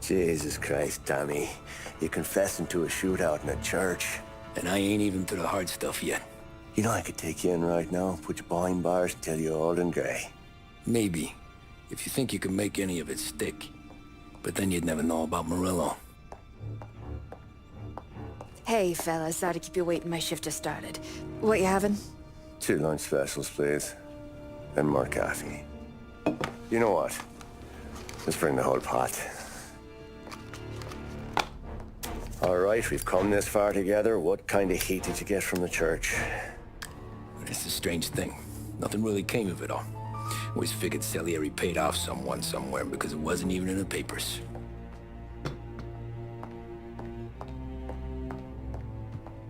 Jesus Christ, Tommy. You're confessing to a shootout in a church. And I ain't even to the hard stuff yet. You know I could take you in right now, put you behind bars until you're old and grey. Maybe, if you think you can make any of it stick. But then you'd never know about Morello. Hey, fellas. Sorry to keep you waiting. My shift just started. What you having? 2 lunch specials, please. And more coffee. You know what? Let's bring the whole pot. All right, we've come this far together. What kind of heat did you get from the church? It's a strange thing. Nothing really came of it all. Always figured Salieri paid off someone somewhere because it wasn't even in the papers.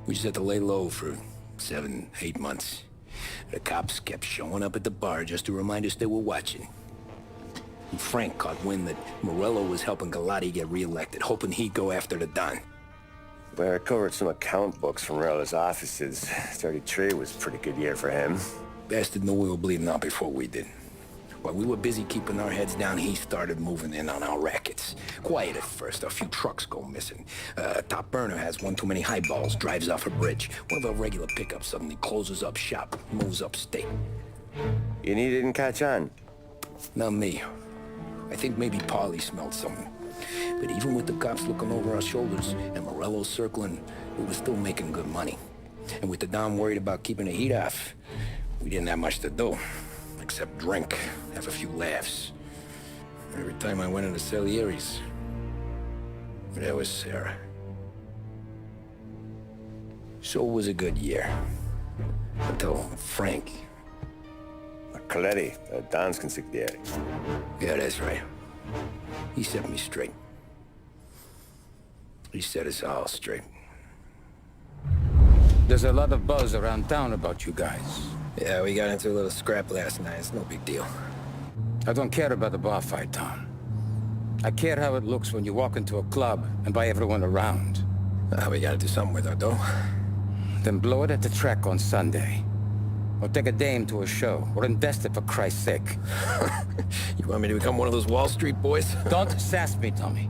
We just had to lay low for 7, 8 months. The cops kept showing up at the bar just to remind us they were watching. And Frank caught wind that Morello was helping Galati get reelected, hoping he'd go after the Don. Well, I recovered some account books from Morello's offices. 33 was a pretty good year for him. Bastard knew we were bleeding out before we did. While we were busy keeping our heads down, he started moving in on our rackets. Quiet at first, a few trucks go missing. Top burner has one too many highballs, drives off a bridge. One of our regular pickups suddenly closes up shop, moves upstate. And he didn't catch on? Not me. I think maybe Paulie smelled something. But even with the cops looking over our shoulders and Morello circling, we were still making good money. And with the Don worried about keeping the heat off, we didn't have much to do. Except drink, have a few laughs. Every time I went into Salieri's, there was Sarah. So it was a good year. Until Frank. Coletti, Don's consigliere. Yeah, that's right. He set me straight. He set us all straight. There's a lot of buzz around town about you guys. Yeah, we got into a little scrap last night. It's no big deal. I don't care about the bar fight, Tom. I care how it looks when you walk into a club and by everyone around. We gotta do something with our dough. Then blow it at the track on Sunday. Or take a dame to a show. Or invest it for Christ's sake. You want me to become one of those Wall Street boys? Don't sass me, Tommy.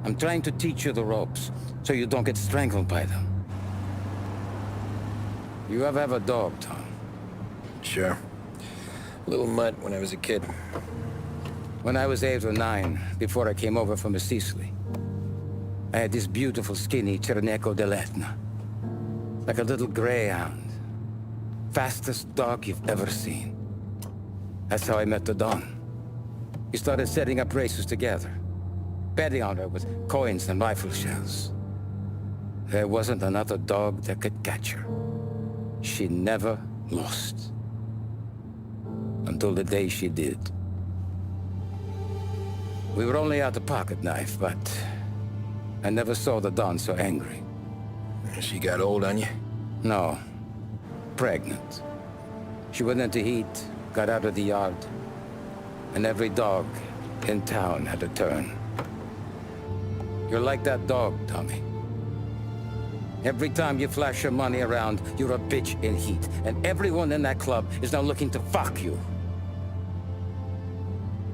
I'm trying to teach you the ropes, so you don't get strangled by them. You ever have a dog, Tom? Sure. Little mutt when I was a kid. When I was 8 or 9, before I came over from Sicily, I had this beautiful, skinny Cerneco dell'Etna. Like a little greyhound. Fastest dog you've ever seen. That's how I met the Don. We started setting up races together. Betting on her with coins and rifle shells. There wasn't another dog that could catch her. She never lost. Until the day she did. We were only out a pocket knife, but I never saw the Don so angry. She got old on you? No. Pregnant. She went into heat, got out of the yard, and every dog in town had a turn. You're like that dog, Tommy. Every time you flash your money around, you're a bitch in heat, and everyone in that club is now looking to fuck you.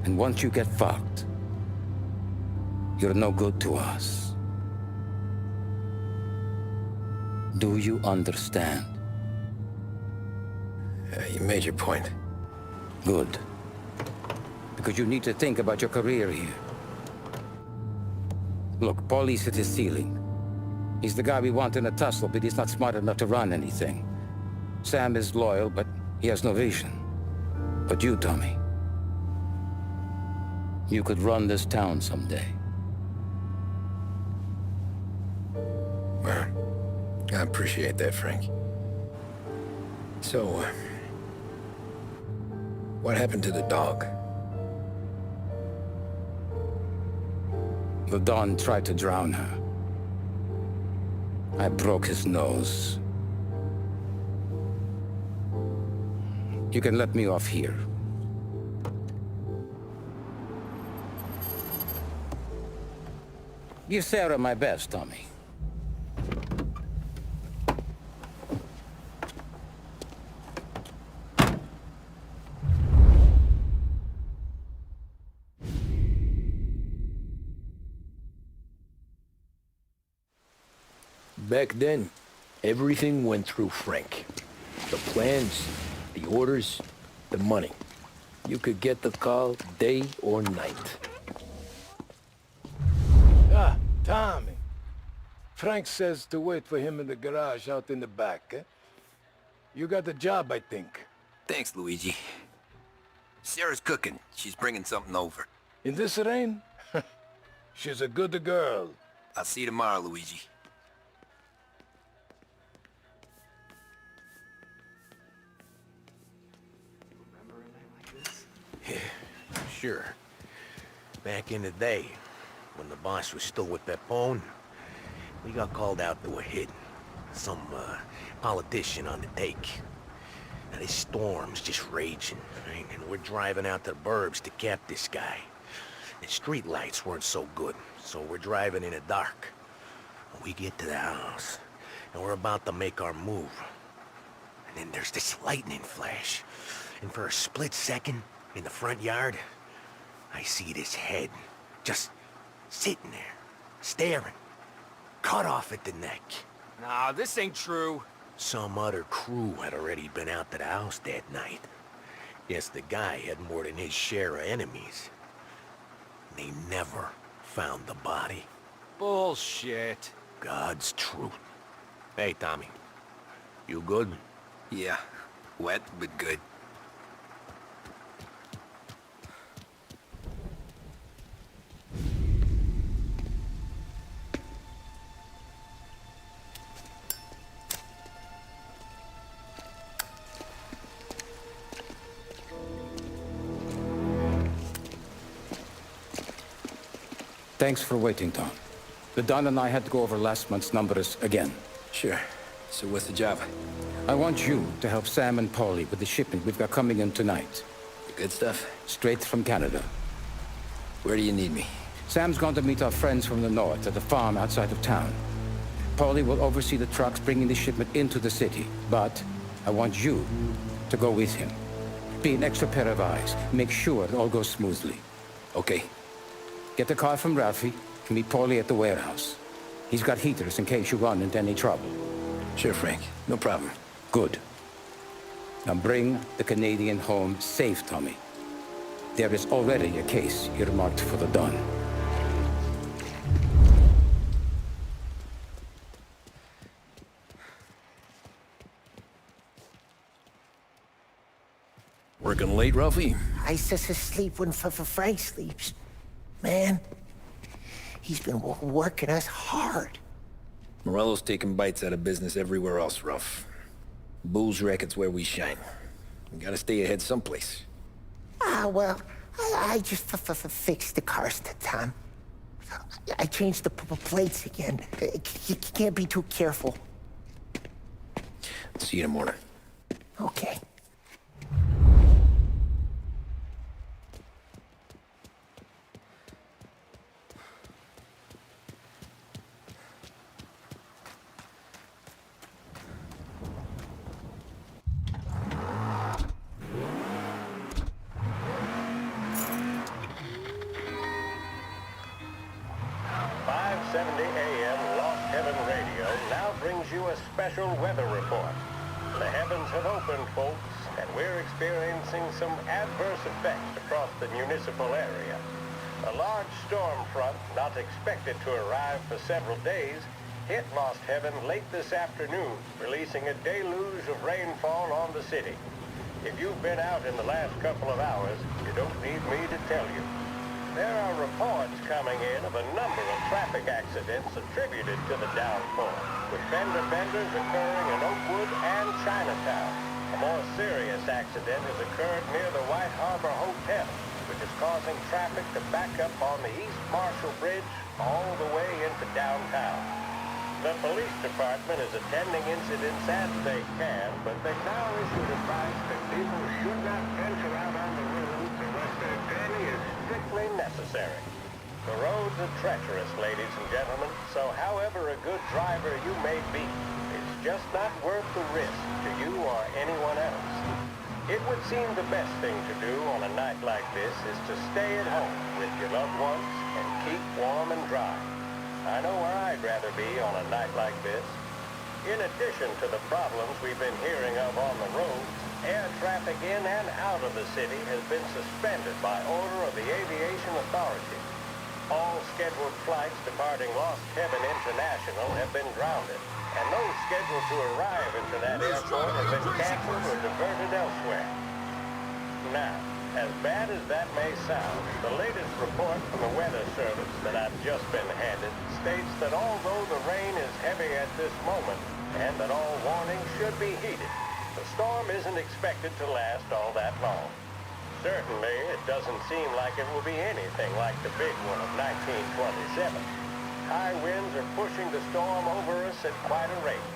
And once you get fucked, you're no good to us. Do you understand? You made your point. Good. Because you need to think about your career here. Look, Paulie's hit his ceiling. He's the guy we want in a tussle, but he's not smart enough to run anything. Sam is loyal, but he has no vision. But you, Tommy, you could run this town someday. Well, I appreciate that, Frank. So, what happened to the dog? The Don tried to drown her. I broke his nose. You can let me off here. Give Sarah my best, Tommy. Back then, everything went through Frank. The plans, the orders, the money. You could get the call day or night. Ah, Tommy. Frank says to wait for him in the garage out in the back, eh? You got the job, I think. Thanks, Luigi. Sarah's cooking. She's bringing something over. In this rain? She's a good girl. I'll see you tomorrow, Luigi. Sure. Back in the day, when the boss was still with Pepone, we got called out to a hit. Some, politician on the take. Now, this storm's just raging, right? And we're driving out to the burbs to cap this guy. The street lights weren't so good, so we're driving in the dark. We get to the house, and we're about to make our move. And then there's this lightning flash. And for a split second, in the front yard, I see this head, just sitting there, staring, cut off at the neck. Nah, this ain't true. Some other crew had already been out to the house that night. Guess the guy had more than his share of enemies. They never found the body. Bullshit. God's truth. Hey, Tommy. You good? Yeah, wet but good. Thanks for waiting, Tom. The Don and I had to go over last month's numbers again. Sure. So what's the job? I want you to help Sam and Paulie with the shipment we've got coming in tonight. The good stuff? Straight from Canada. Where do you need me? Sam's going to meet our friends from the north at the farm outside of town. Paulie will oversee the trucks bringing the shipment into the city, but I want you to go with him. Be an extra pair of eyes. Make sure it all goes smoothly. Okay. Get the car from Ralphie and meet Paulie at the warehouse. He's got heaters in case you run into any trouble. Sure, Frank. No problem. Good. Now bring the Canadian home safe, Tommy. There is already a case earmarked for the Don. Working late, Ralphie? I sleep when Frank sleeps. Man, he's been working us hard. Morello's taking bites out of business everywhere else, Ralph. Bull's racket's where we shine. We gotta stay ahead someplace. Well, I just fixed the cars that time. I changed the plates again. You can't be too careful. See you in the morning. Okay. A special weather report. The heavens have opened, folks, and we're experiencing some adverse effects across the municipal area. A large storm front, not expected to arrive for several days, hit Lost Heaven late this afternoon, releasing a deluge of rainfall on the city. If you've been out in the last couple of hours, you don't need me to tell you. There are reports coming in of a number of traffic accidents attributed to the downpour, with fender benders occurring in Oakwood and Chinatown. A more serious accident has occurred near the White Harbor Hotel, which is causing traffic to back up on the East Marshall Bridge all the way into downtown. The police department is attending incidents as they can, but they've now issued advice that people should not venture out on the roads unless their journey is strictly necessary. The roads are treacherous, ladies and gentlemen, so however a good driver you may be, it's just not worth the risk to you or anyone else. It would seem the best thing to do on a night like this is to stay at home with your loved ones and keep warm and dry. I know where I'd rather be on a night like this. In addition to the problems we've been hearing of on the road, air traffic in and out of the city has been suspended by order of the aviation authority. All scheduled flights departing Lost Heaven International have been grounded, and those scheduled to arrive into that airport have been canceled or diverted elsewhere. Now, as bad as that may sound, the latest report from the Weather Service that I've just been handed states that although the rain is heavy at this moment, and that all warnings should be heeded, the storm isn't expected to last all that long. Certainly, it doesn't seem like it will be anything like the big one of 1927. High winds are pushing the storm over us at quite a rate.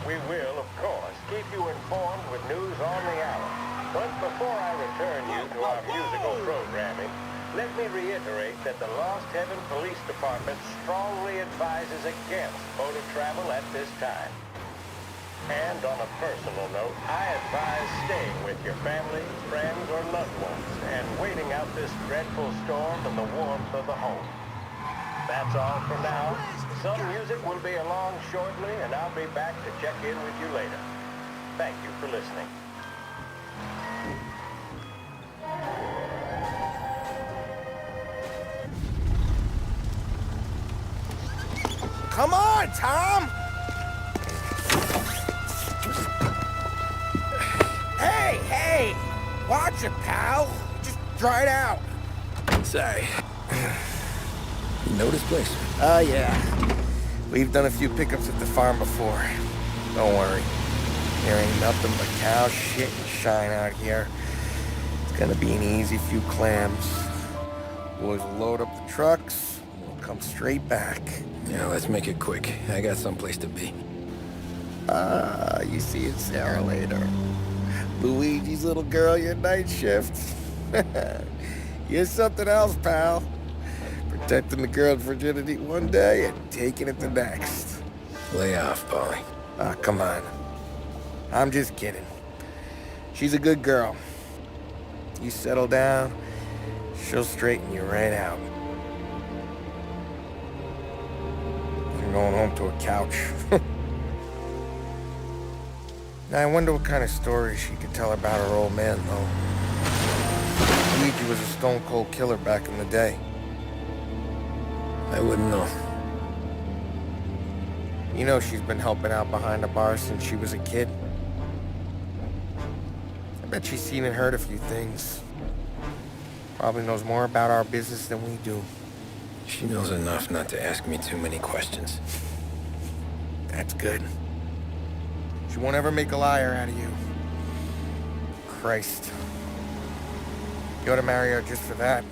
We will, of course, keep you informed with news on the hour. But before I return you to our musical programming, let me reiterate that the Lost Heaven Police Department strongly advises against motor travel at this time. And on a personal note, I advise staying with your family, friends, or loved ones and waiting out this dreadful storm in the warmth of the home. That's all for now. Some music will be along shortly, and I'll be back to check in with you later. Thank you for listening. Come on, Tom! Hey! Watch it, pal! Just dry it out. Sorry. You know this place? Yeah. We've done a few pickups at the farm before. Don't worry. There ain't nothing but cow shit and shine out here. It's gonna be an easy few clams. Boys will load up the trucks, and we'll come straight back. Yeah, let's make it quick. I got someplace to be. You see it, Sarah, later. Luigi's little girl, your night shift. You're something else, pal. Protecting the girl's virginity one day and taking it the next. Lay off, Polly. Ah, come on. I'm just kidding. She's a good girl. You settle down, she'll straighten you right out. I'm going home to a couch. Now, I wonder what kind of stories she could tell about her old man, though. Luigi was a stone-cold killer back in the day. I wouldn't know. You know she's been helping out behind the bar since she was a kid. I bet she's seen and heard a few things. Probably knows more about our business than we do. She knows enough not to ask me too many questions. That's good. She won't ever make a liar out of you. Christ. You ought to marry her just for that.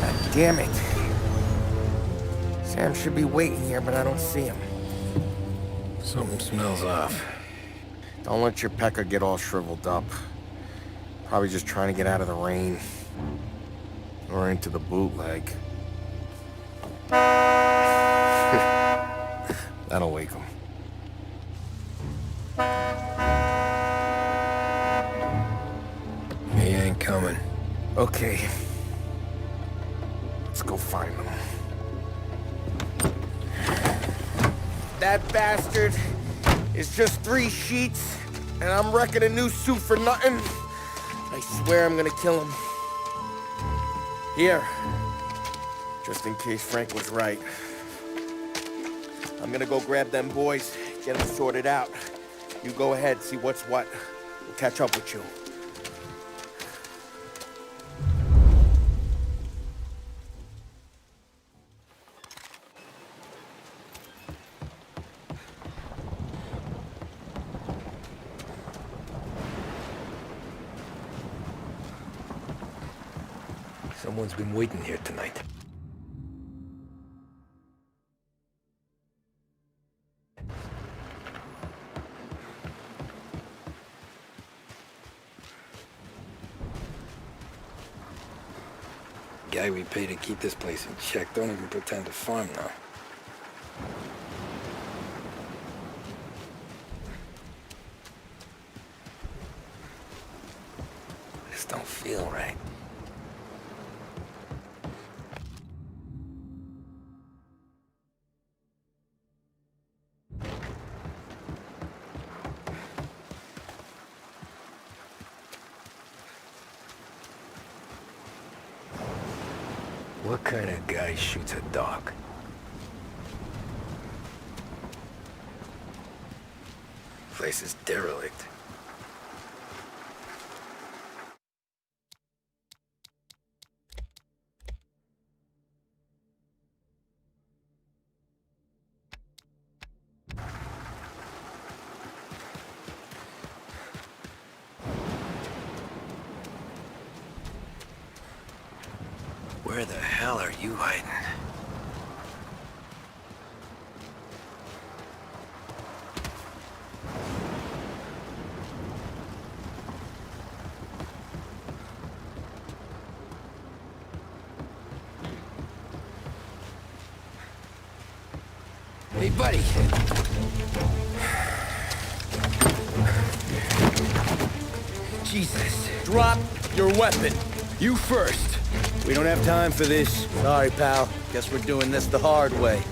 God damn it. Sam should be waiting here, but I don't see him. Something smells off. Don't let your pecker get all shriveled up. Probably just trying to get out of the rain. Or into the bootleg. That'll wake him. He ain't coming. Okay. Let's go find him. That bastard is just 3 sheets, and I'm wrecking a new suit for nothing. I swear I'm gonna kill him. Here. Just in case Frank was right. I'm gonna go grab them boys, get them sorted out. You go ahead, see what's what. We'll catch up with you. Someone's been waiting here tonight. Guy we pay to keep this place in check don't even pretend to farm now. This don't feel right. What kind of guy shoots a dog? Place is derelict. Where the hell are you hiding? Hey, buddy. Jesus. Drop your weapon. You first. We don't have time for this. Sorry, pal. Guess we're doing this the hard way.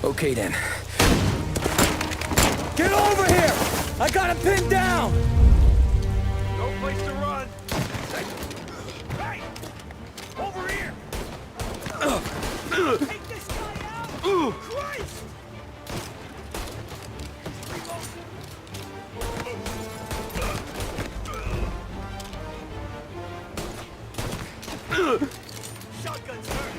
Okay, then. Get over here! I got him pinned down! No place to run. Hey! Over here! Take this guy out! Christ! Shotgun's hurt.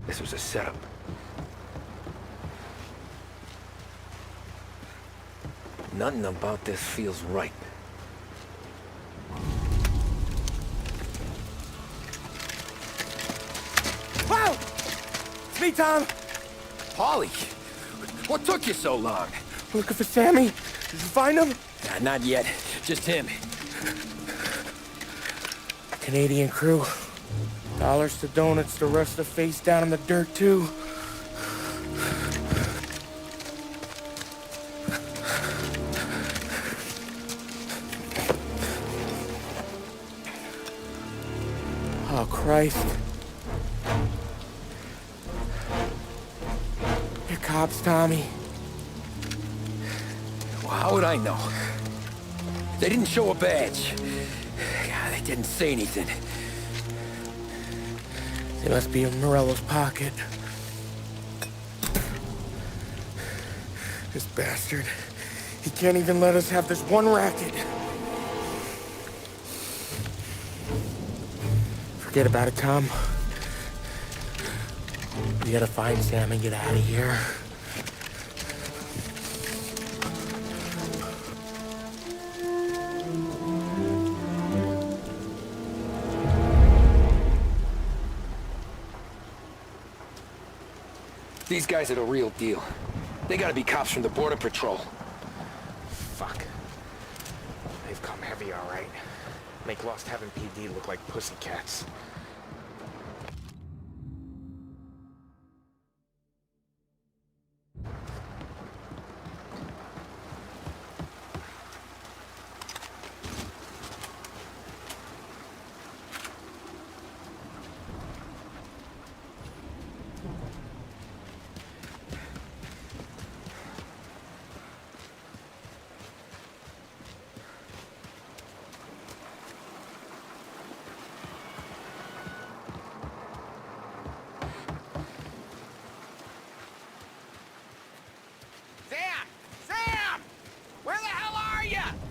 This was a setup. Nothing about this feels right. Wow! It's me, Tom. Polly! What took you so long? Looking for Sammy. Did you find him? Nah, not yet. Just him. Canadian crew. Dollars to donuts, the rest of the face down in the dirt, too. Oh, Christ. You're cops, Tommy. Well, how would I know? They didn't show a badge. God, they didn't say anything. They must be in Morello's pocket. This bastard. He can't even let us have this one racket. Forget about it, Tom. We gotta find Sam and get out of here. These guys are the real deal. They gotta be cops from the Border Patrol. Fuck. They've come heavy, all right. Make Lost Heaven PD look like pussycats.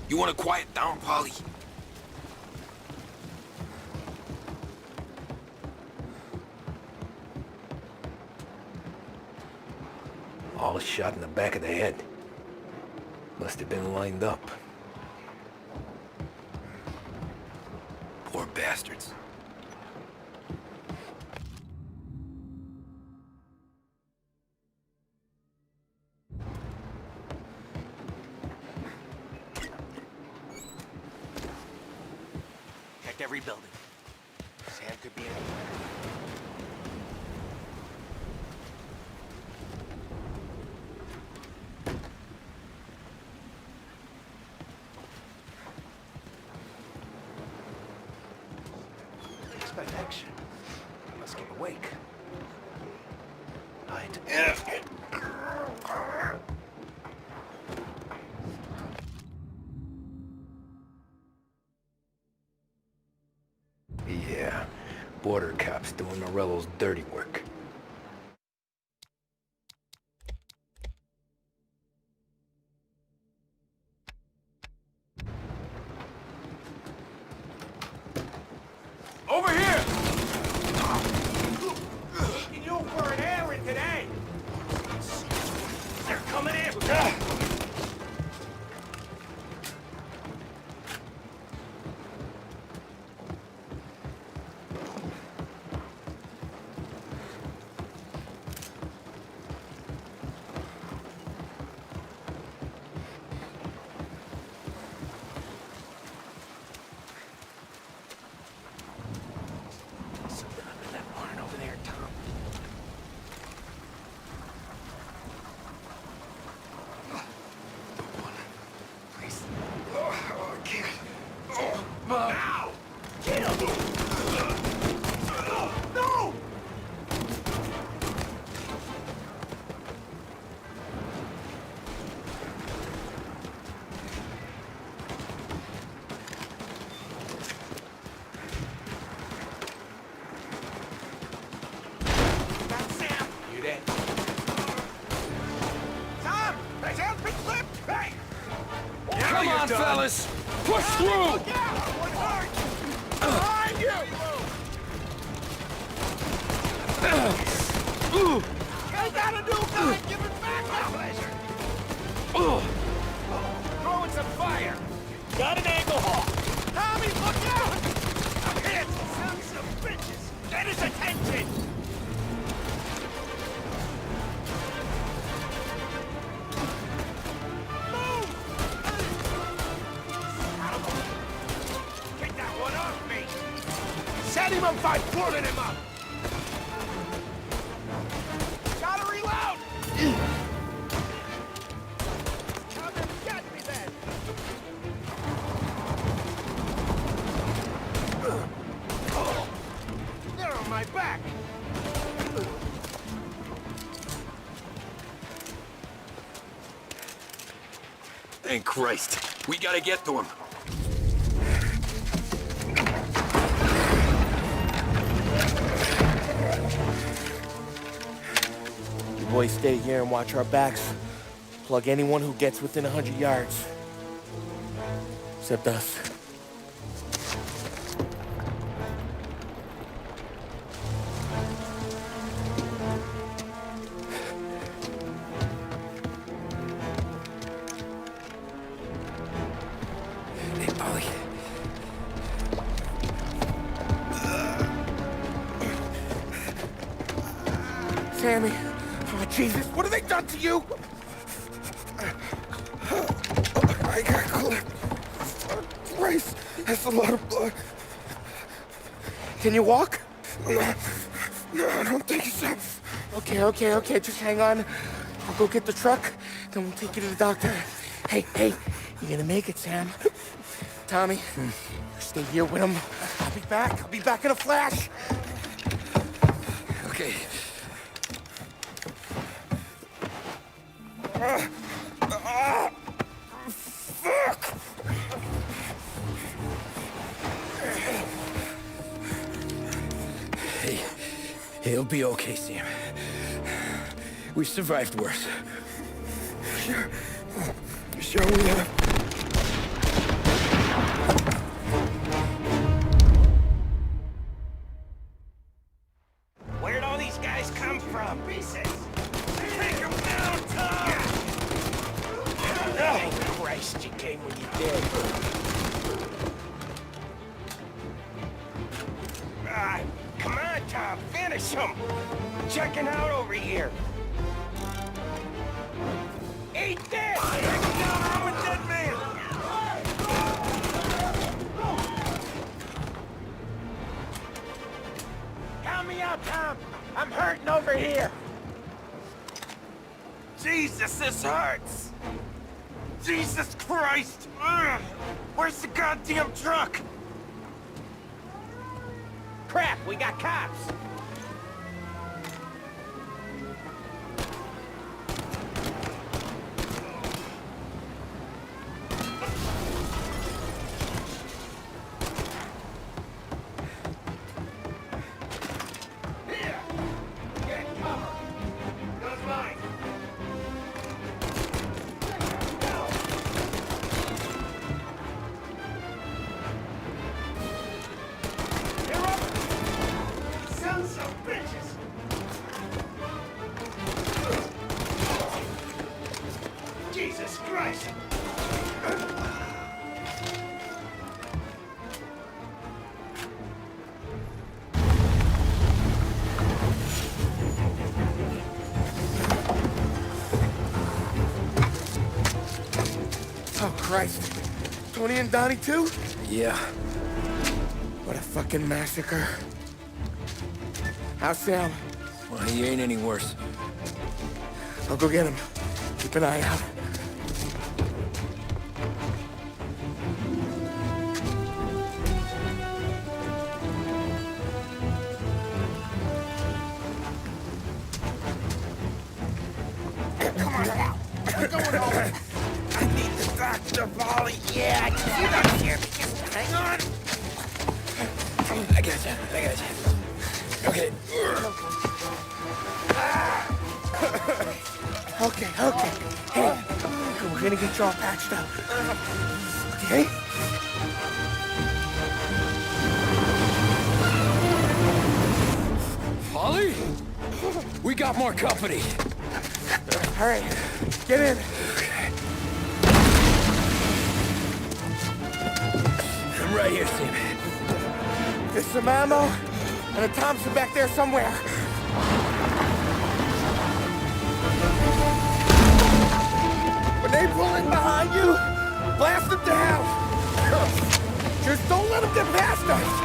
You wanna quiet down, Polly? All shot in the back of the head. Must have been lined up. Poor bastards. Checked every building. Sam could be anywhere. Expect that direction. Let's get awake. Hide. Yeah, border cops doing Morello's dirty work. Over here! Taking you for an errand today! They're coming in! Ow! Get him! No! That's Sam! You dead? Tom! Hey, help me slip! Hey! Come on, fellas! Push through! Look out! One hard! Behind you! You got a new guy! Give it back! My pleasure! Throwing some fire! Got an angle hawk! Tommy, look out! I'm hit! Sons of bitches! Get his attention! Move! Get that one off me! Set him up by pulling him up! Gotta reload! Come and get me then! They're on my back! Thank Christ. We gotta get to him. You boys stay here and watch our backs. Plug anyone who gets within 100 yards. Except us. Hey, Polly. Sammy! Oh, Jesus! What have they done to you? I got clipped. Christ! That's a lot of blood. Can you walk? No, I don't think so. Okay. Just hang on. I'll go get the truck, then we'll take you to the doctor. Hey, you're gonna make it, Sam. Tommy, stay here with him. I'll be back in a flash. Okay. Fuck! Hey, he'll be okay, Sam. We've survived worse. Sure we have. Where'd all these guys come from? Pieces! Take them down, Tom! Oh, Christ, you came when you did. Come on, Tom, finish him! Checking out over here. Eat this! Take him down or I'm a dead man! Help me out, Tom! I'm hurting over here! Jesus, this hurts! Jesus Christ! Ugh. Where's the goddamn truck? Crap, we got cops! Jesus Christ! Oh, Christ. Tony and Donnie, too? Yeah. What a fucking massacre. How's Sam? Well, he ain't any worse. I'll go get him. Keep an eye out. Come on now. We're going home. I need the doctor, Molly. Yeah, you don't hear me. Just hang on. I gotcha. Okay. Okay. Hey, we're gonna get you all patched up. Okay? Polly? We got more company. All right, get in. I'm right here, Sam. There's some ammo and a Thompson back there somewhere. When they pull in behind you, blast them down. Just don't let them get past us.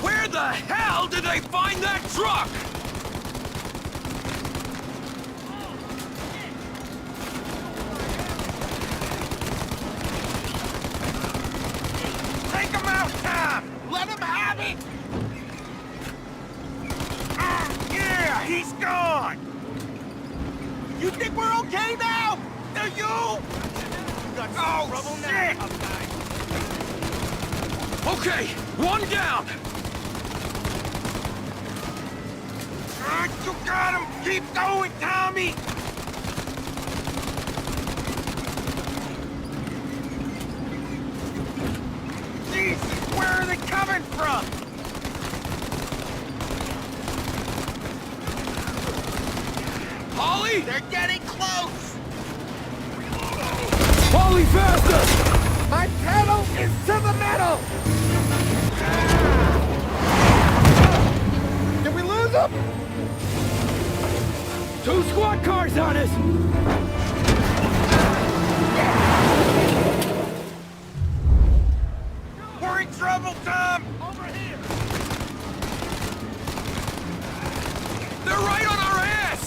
Where the hell did they find that truck? Take him out, Tom! Let him have it! Yeah, he's gone! You think we're okay now? Do you? Oh, shit! Okay, one down! You got him! Keep going, Tommy! Jesus, where are they coming from? Holly? They're getting close! Polly, faster! My pedal is to the metal! Did we lose them? 2 squad cars on us! We're in trouble, Tom! Over here! They're right on our ass!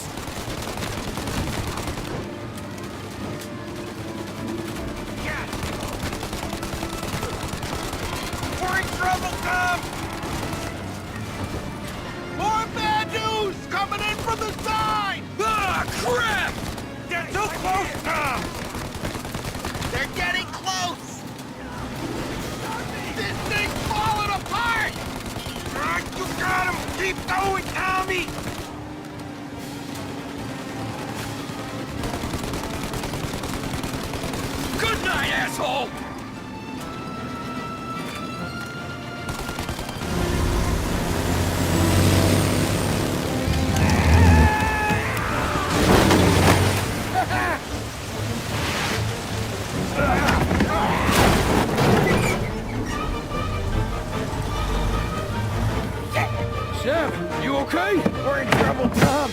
Yeah. We're in trouble, Tom! More bad news coming in from the side! Ah, crap! They're too close, Tom! They're getting close! This thing's falling apart! You got him! Keep going, Tommy! Good night, asshole! Sam, you okay? We're in trouble, Tom.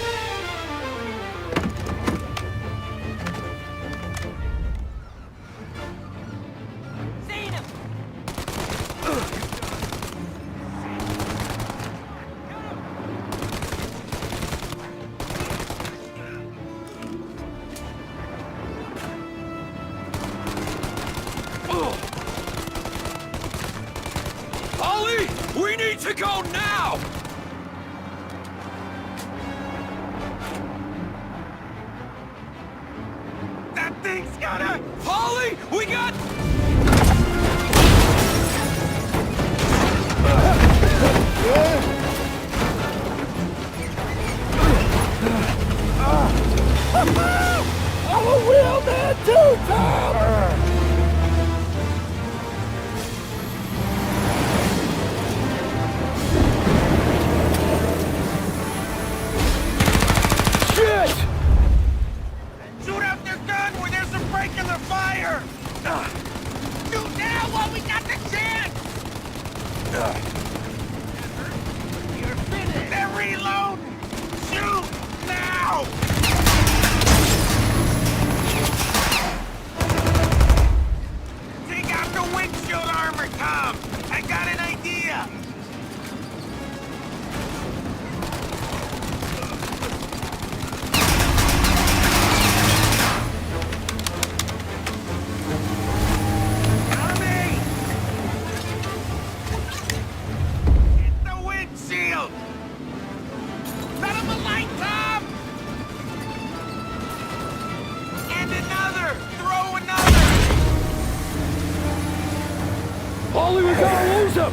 Seen him! Polly! We need to go now! That thing's gonna... Polly! We got... I'm a real man too, Tom! Shit! Shoot out their gun where there's a break in the fire! Shoot now while we got the chance! You're finished! They're reloading! Shoot now! Take out the windshield armor, Tom! I got an idea! Tommy! Hit the windshield! Let him alight, Tom! And another! Throw another! Polly, we gotta lose him!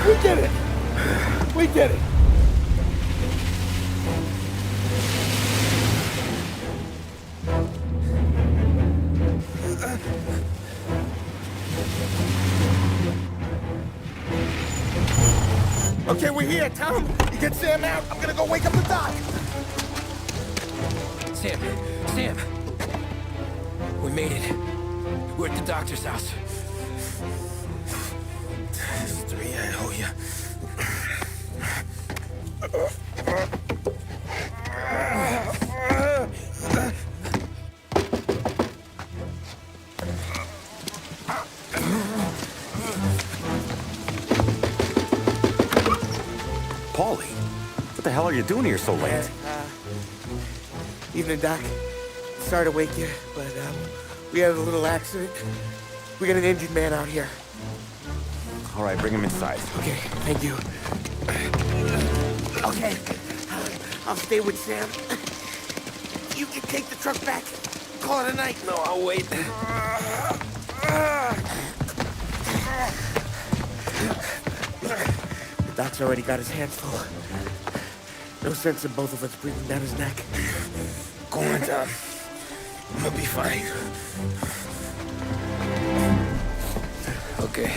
We did it! We did it! Okay, we're here, Tom. You get Sam out. I'm gonna go wake up the doc. Sam! We made it. We're at the doctor's house. This is 3 I owe you. Paulie, what the hell are you doing here so late? Evening, Doc. Sorry to wake you, but we had a little accident. We got an injured man out here. All right, bring him inside. Okay, thank you. Okay, I'll stay with Sam. You can take the truck back. Call it a night. No, I'll wait. The doc's already got his hands full. No sense in both of us breathing down his neck. Go on, Tom. I'll be fine. Okay.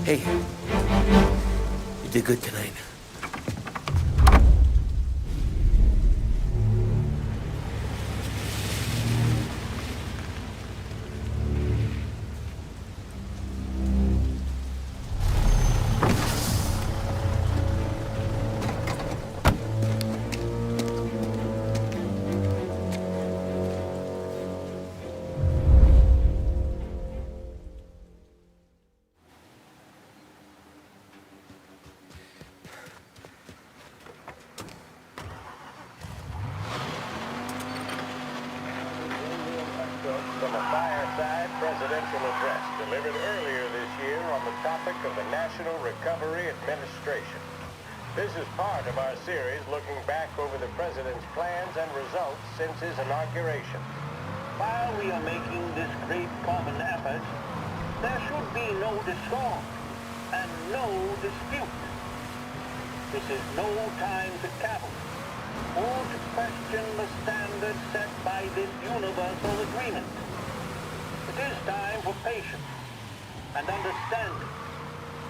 Hey, you did good tonight. From a fireside presidential address delivered earlier this year on the topic of the National Recovery Administration. This is part of our series looking back over the president's plans and results since his inauguration. While we are making this great common effort, there should be no discord and no dispute. This is no time to cavil or to question the standards set by this universal agreement. It is time for patience and understanding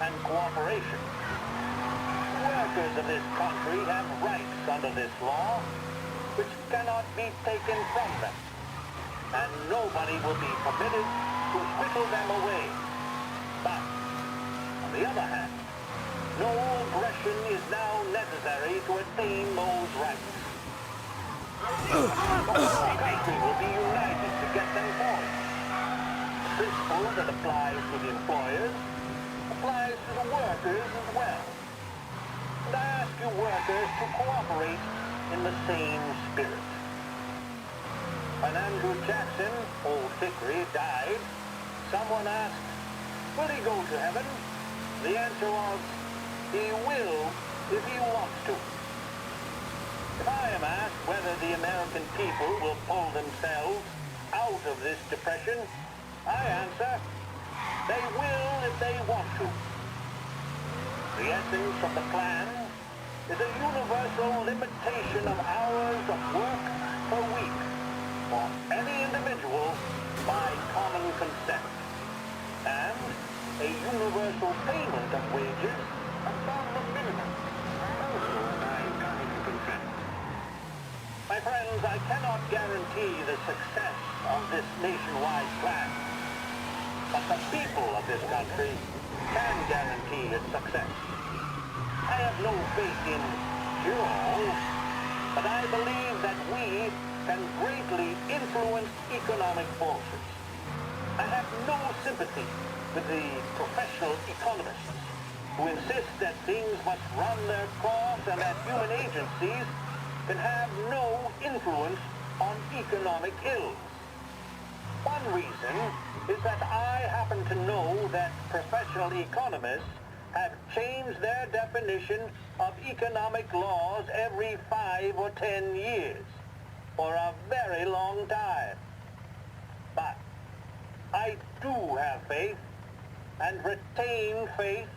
and cooperation. Workers of this country have rights under this law which cannot be taken from them, and nobody will be permitted to whittle them away. But, on the other hand, no aggression is now necessary to attain those rights. The whole country will be united to get them forward. The principle that applies to the employers applies to the workers as well. And I ask you workers to cooperate in the same spirit. When Andrew Jackson, Old Hickory, died, someone asked, will he go to heaven? The answer was, he will if he wants to. If I am asked whether the American people will pull themselves out of this depression, I answer, they will if they want to. The essence of the plan is a universal limitation of hours of work per week for any individual by common consent, and a universal payment of wages above the minimum, also by common consent. My friends, I cannot guarantee the success of this nationwide plan, but the people of this country can guarantee its success. I have no faith in cure-all, but I believe that we can greatly influence economic forces. I have no sympathy with the professional economists who insist that things must run their course and that human agencies can have no influence on economic ills. One reason is that I happen to know that professional economists have changed their definition of economic laws every 5 or 10 years, for a very long time. But I do have faith and retain faith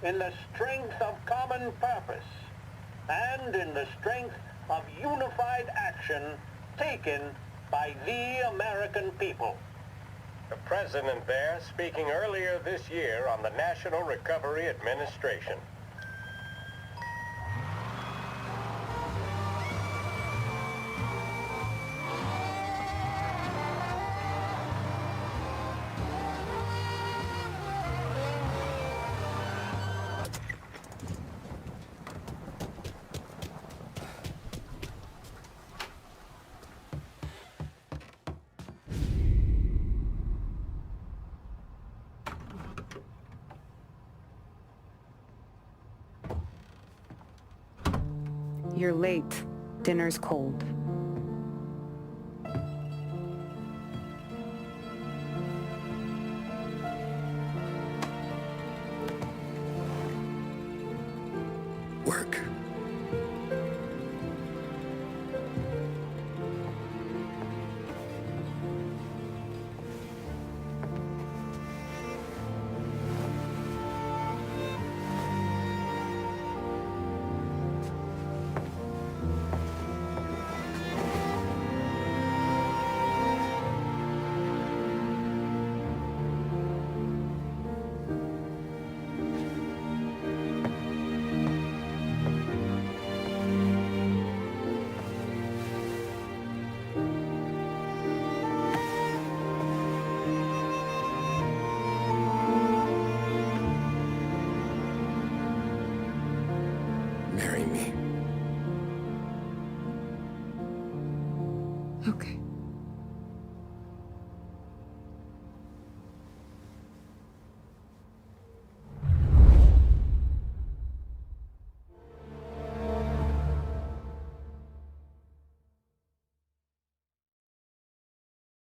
in the strength of common purpose and in the strength of unified action taken by the American people. The president there speaking earlier this year on the National Recovery Administration. You're late. Dinner's cold. Work. Okay.